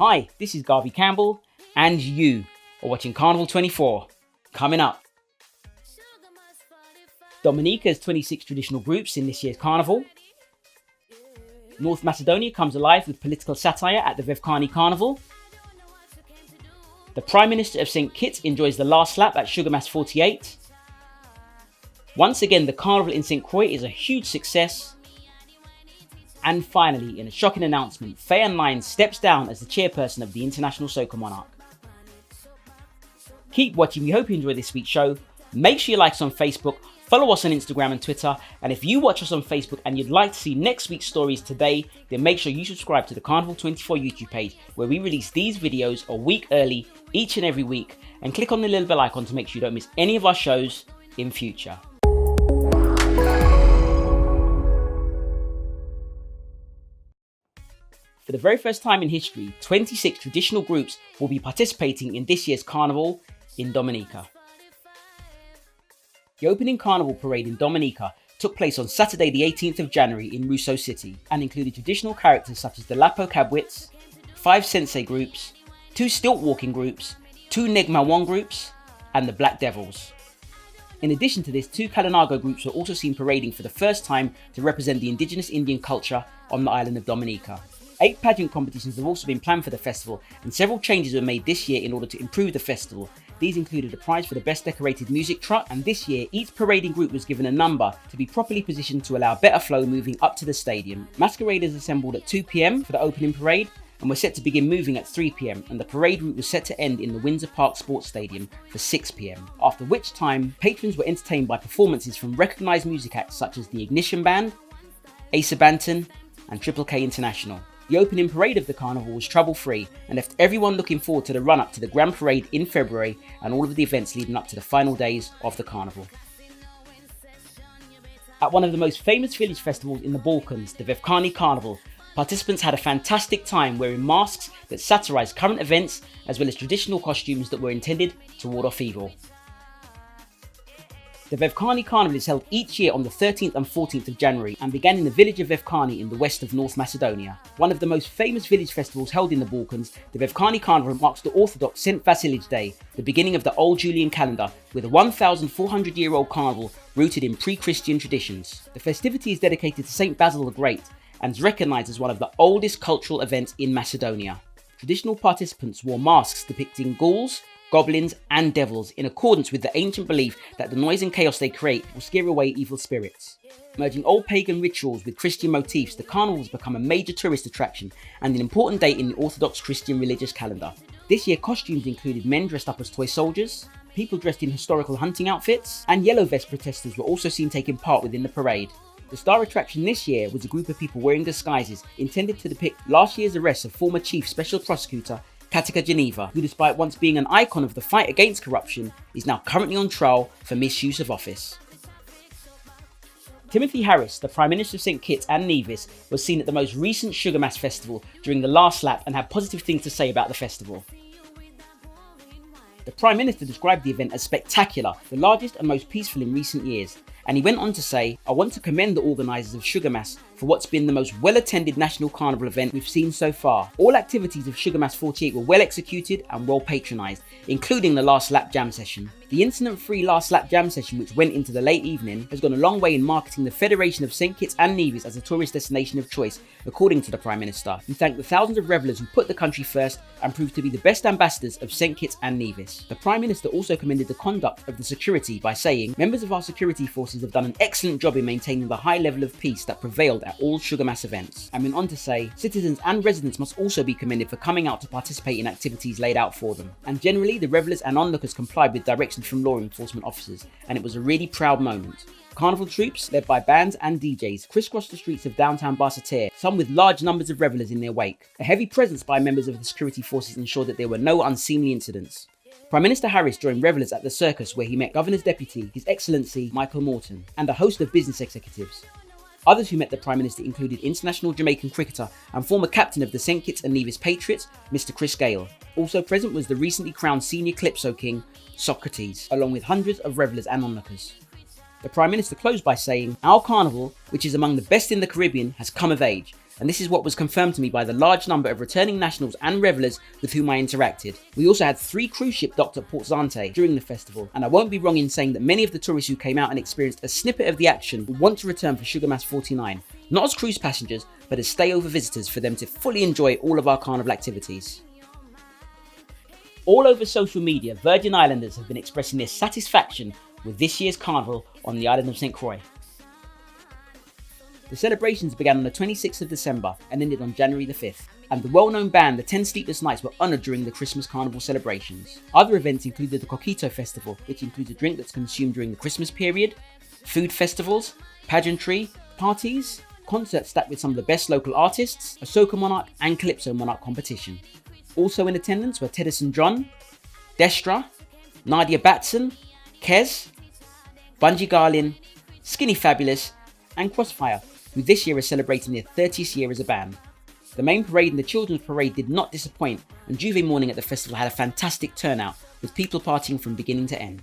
Hi, this is Garvey Campbell, and you are watching Carnival 24. Coming up, Dominica's 26 traditional groups in this year's Carnival. North Macedonia comes alive with political satire at the Vevcani Carnival. The Prime Minister of St Kitts enjoys the last lap at Sugar Mass 48. Once again, the Carnival in St Croix is a huge success. And finally, in a shocking announcement, Fay-Ann Lyons steps down as the chairperson of the International Soca Monarch. Keep watching, we hope you enjoy this week's show. Make sure you like us on Facebook, follow us on Instagram and Twitter, and if you watch us on Facebook and you'd like to see next week's stories today, then make sure you subscribe to the Carnival 24 YouTube page, where we release these videos a week early, each and every week, and click on the little bell icon to make sure you don't miss any of our shows in future. For the very first time in history, 26 traditional groups will be participating in this year's Carnival in Dominica. The opening Carnival parade in Dominica took place on Saturday the 18th of January in Roseau City and included traditional characters such as the Lapo Cabwits, 5 Sensei groups, 2 Stilt Walking groups, 2 Negmawan groups, and the Black Devils. In addition to this, 2 Kalinago groups were also seen parading for the first time to represent the indigenous Indian culture on the island of Dominica. 8 pageant competitions have also been planned for the festival, and several changes were made this year in order to improve the festival. These included a prize for the best decorated music truck, and this year each parading group was given a number to be properly positioned to allow better flow moving up to the stadium. Masqueraders assembled at 2 PM for the opening parade and were set to begin moving at 3 PM, and the parade route was set to end in the Windsor Park Sports Stadium for 6 PM, after which time patrons were entertained by performances from recognised music acts such as the Ignition Band, Asa Banton and Triple K International. The opening parade of the Carnival was trouble-free and left everyone looking forward to the run-up to the Grand Parade in February and all of the events leading up to the final days of the Carnival. At one of the most famous village festivals in the Balkans, the Vevcani Carnival, participants had a fantastic time wearing masks that satirised current events as well as traditional costumes that were intended to ward off evil. The Vevcani Carnival is held each year on the 13th and 14th of January and began in the village of Vevcani in the west of North Macedonia. One of the most famous village festivals held in the Balkans, the Vevcani Carnival marks the Orthodox St Vasilij's Day, the beginning of the old Julian calendar, with a 1,400-year-old carnival rooted in pre-Christian traditions. The festivity is dedicated to St Basil the Great and is recognised as one of the oldest cultural events in Macedonia. Traditional participants wore masks depicting ghouls, goblins and devils in accordance with the ancient belief that the noise and chaos they create will scare away evil spirits. Merging old pagan rituals with Christian motifs, the carnival has become a major tourist attraction and an important date in the Orthodox Christian religious calendar. This year costumes included men dressed up as toy soldiers, people dressed in historical hunting outfits, and yellow vest protesters were also seen taking part within the parade. The star attraction this year was a group of people wearing disguises intended to depict last year's arrest of former Chief Special Prosecutor Katika Geneva, who despite once being an icon of the fight against corruption, is now currently on trial for misuse of office. Timothy Harris, the Prime Minister of St Kitts and Nevis, was seen at the most recent Sugar Mass festival during the last lap and had positive things to say about the festival. The Prime Minister described the event as spectacular, the largest and most peaceful in recent years, and he went on to say, "I want to commend the organisers of Sugar Mass for what's been the most well-attended national carnival event we've seen so far. All activities of Sugar Mass 48 were well executed and well patronised, including the last lap jam session. The incident-free last lap jam session, which went into the late evening, has gone a long way in marketing the Federation of St Kitts and Nevis as a tourist destination of choice, according to the Prime Minister, who thanked the thousands of revellers who put the country first and proved to be the best ambassadors of St Kitts and Nevis." The Prime Minister also commended the conduct of the security by saying, "Members of our security forces have done an excellent job in maintaining the high level of peace that prevailed at all Sugar Mass events," and went on to say, "Citizens and residents must also be commended for coming out to participate in activities laid out for them. And generally, the revellers and onlookers complied with directions from law enforcement officers, and it was a really proud moment." Carnival troops, led by bands and DJs, crisscrossed the streets of downtown Basseterre, some with large numbers of revellers in their wake. A heavy presence by members of the security forces ensured that there were no unseemly incidents. Prime Minister Harris joined revellers at the circus, where he met Governor's Deputy, His Excellency Michael Morton, and a host of business executives. Others who met the Prime Minister included international Jamaican cricketer and former captain of the St Kitts and Nevis Patriots, Mr Chris Gale. Also present was the recently crowned senior Calypso King, Socrates, along with hundreds of revellers and onlookers. The Prime Minister closed by saying, "Our carnival, which is among the best in the Caribbean, has come of age. and this is what was confirmed to me by the large number of returning nationals and revellers with whom I interacted. We also had 3 cruise ship docked at Port Zante during the festival, and I won't be wrong in saying that many of the tourists who came out and experienced a snippet of the action will want to return for Sugar Mass 49, not as cruise passengers, but as stayover visitors for them to fully enjoy all of our carnival activities. All over social media, Virgin Islanders have been expressing their satisfaction with this year's carnival on the island of St Croix. The celebrations began on the 26th of December and ended on January the 5th, and the well-known band the 10 Sleepless Nights were honoured during the Christmas carnival celebrations. Other events included the Coquito Festival, which includes a drink that's consumed during the Christmas period, food festivals, pageantry, parties, concerts stacked with some of the best local artists, a Soca Monarch and Calypso Monarch competition. Also in attendance were Tedison John, Destra, Nadia Batson, Kez, Bungie Garlin, Skinny Fabulous, and Crossfire, who this year are celebrating their 30th year as a band. The main parade and the children's parade did not disappoint, and Juve morning at the festival had a fantastic turnout, with people partying from beginning to end.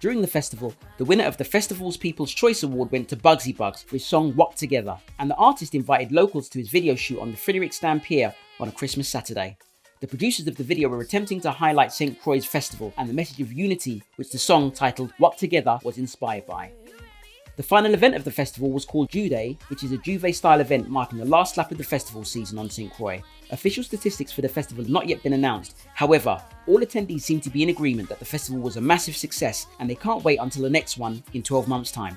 During the festival, the winner of the festival's People's Choice Award went to Bugsy Bugs for his song Walk Together, and the artist invited locals to his video shoot on the Frederiksdam Pier on a Christmas Saturday. The producers of the video were attempting to highlight St Croix festival and the message of unity which the song titled Walk Together was inspired by. The final event of the festival was called Jude, which is a Juve-style event marking the last lap of the festival season on St Croix. Official statistics for the festival have not yet been announced. However, all attendees seem to be in agreement that the festival was a massive success and they can't wait until the next one in 12 months' time.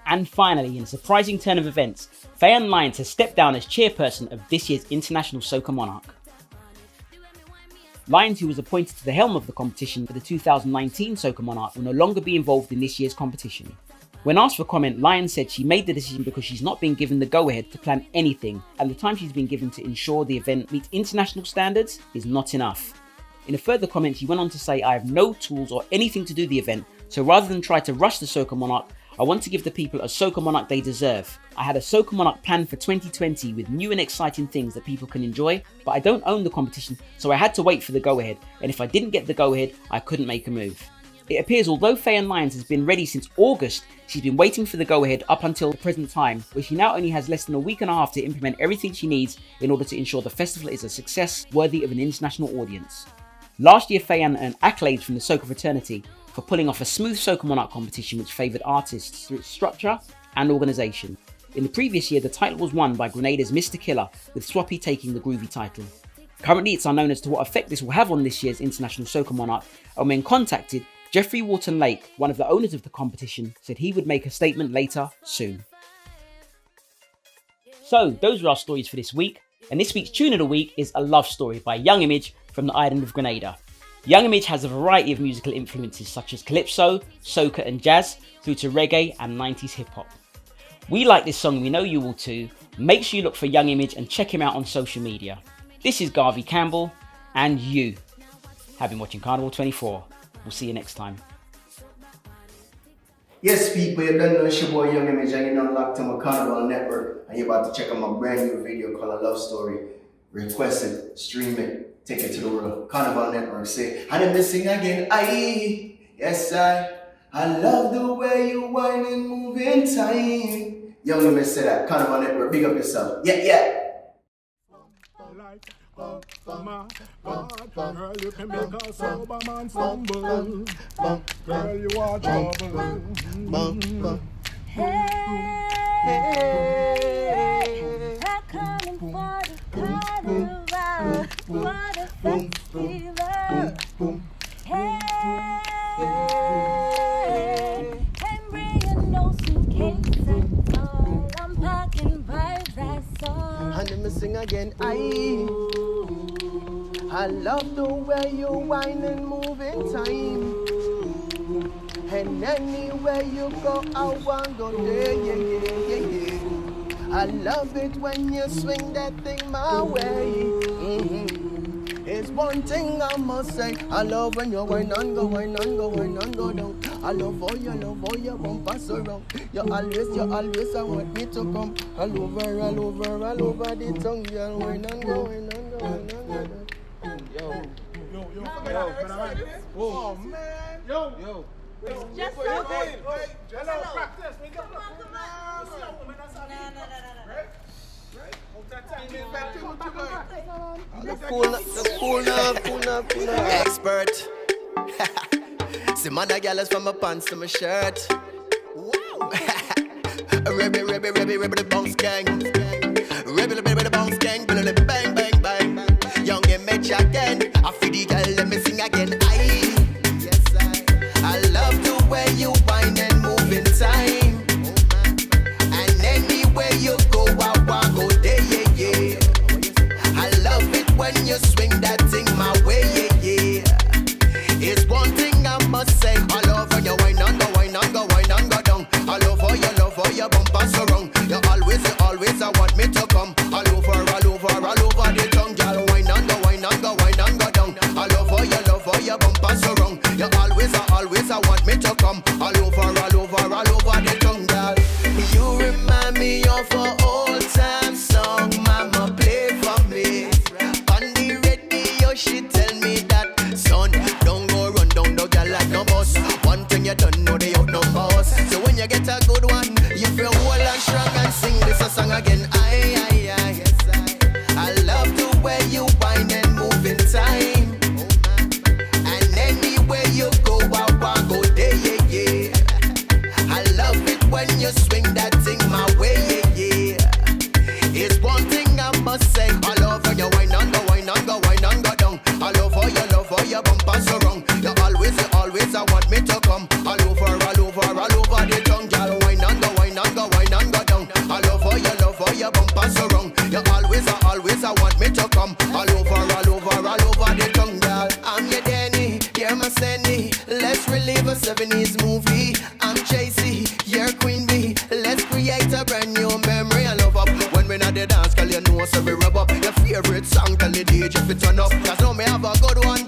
And finally, in a surprising turn of events, Fay-Ann Lyons has stepped down as chairperson of this year's International Soca Monarch. Lyons, who was appointed to the helm of the competition for the 2019 Soca Monarch, will no longer be involved in this year's competition. When asked for comment, Lyons said she made the decision because she's not been given the go-ahead to plan anything, and the time she's been given to ensure the event meets international standards is not enough. In a further comment, she went on to say, "I have no tools or anything to do the event, so rather than try to rush the Soca Monarch, I want to give the people a Soca Monarch they deserve. I had a Soca Monarch planned for 2020 with new and exciting things that people can enjoy, but I don't own the competition, so I had to wait for the go-ahead, and if I didn't get the go-ahead, I couldn't make a move." It appears although Fay-Ann Lyons has been ready since August, she's been waiting for the go-ahead up until the present time, where she now only has less than a week and a half to implement everything she needs in order to ensure the festival is a success worthy of an international audience. Last year, Fay-Ann earned accolades from the Soca fraternity for pulling off a smooth Soca Monarch competition which favoured artists through its structure and organisation. In the previous year, the title was won by Grenada's Mr. Killer, with Swappy taking the groovy title. Currently, it's unknown as to what effect this will have on this year's International Soca Monarch, and when contacted, Jeffrey Wharton Lake, one of the owners of the competition, said he would make a statement later soon. So, those were our stories for this week, and this week's tune of the week is A Love Story by Young Image from the island of Grenada. Young Image has a variety of musical influences such as calypso, soca and jazz, through to reggae and 90s hip hop. We like this song, we know you will too. Make sure you look for Young Image and check him out on social media. This is Garvey Campbell, and you have been watching Carnival 24. We'll see you next time. Yes, people, you don't know it's your boy Young Image, and you're now locked on my Carnival network, and you're about to check out my brand new video called A Love Story. Request it, stream it, take it to the world. Carnival network, say, and then they sing again, yes, I love the way you whine and move in time. Young Image say that, Carnival network, big up yourself. Yeah. My God, girl, you can make a sober man stumble. Girl, you are trouble. Hey, I'm coming for the carnival, for the festival. Hey, I'm bringing no suitcase at all. I'm packing vibes, that's all. And let me sing again, I love the way you whine and move in time. And anywhere you go, I want go there, yeah. I love it when you swing that thing my way. It's one thing I must say, I love when you whine and go down. I love how you won't pass around. You always, I want me to come all over the tongue, girl, whine and go. Yo. Oh, man. Yo. Just Hello, practice. Come on. No. Cool now. Expert. See, man, the girl is from my pants to my shirt. Wow. Rebel, the bounce gang. Rebel, the bounce gang. Bang, bang, bang. Young image again. I feel the girl, let me sing again. I love the way you whine and move in time. And anywhere you go, I want go there, yeah. I love it when you swing that thing my way, yeah. It's one thing I must say. I love when you whine and go down. I love how your bumper so wrong. You always want me to come. All over the tongue, girl. Whine and go down. I love how your bumper so wrong. You always want me to come. All over the tongue, girl. You remind me of an old time song mama play for me. On the radio she tell me that, son, don't go run down the girl like no boss. One thing you don't know, they out no boss. So when you get a good one, you feel whole and strong and sing this a song again. I love the way you whine and move in time. And anywhere you go, I want go there, yeah. I love it when you swing that thing my way, yeah. It's one thing I must say. I love how you whine and go down. I love how your bumper so wrong. You always want me to come. All over the tongue, girl. Whine and go down. I love how your bumper so wrong. You always want me to come. All over the tongue, girl. I'm your Danny, you're my Sandy. Let's relive a 70s movie. I'm Chasey, you're Queen Bee. Let's create a brand new memory. I love up when we not the dance, girl. You know so we rub up your favorite song. Tell the DJ if it turn up, 'cause now me have a good one.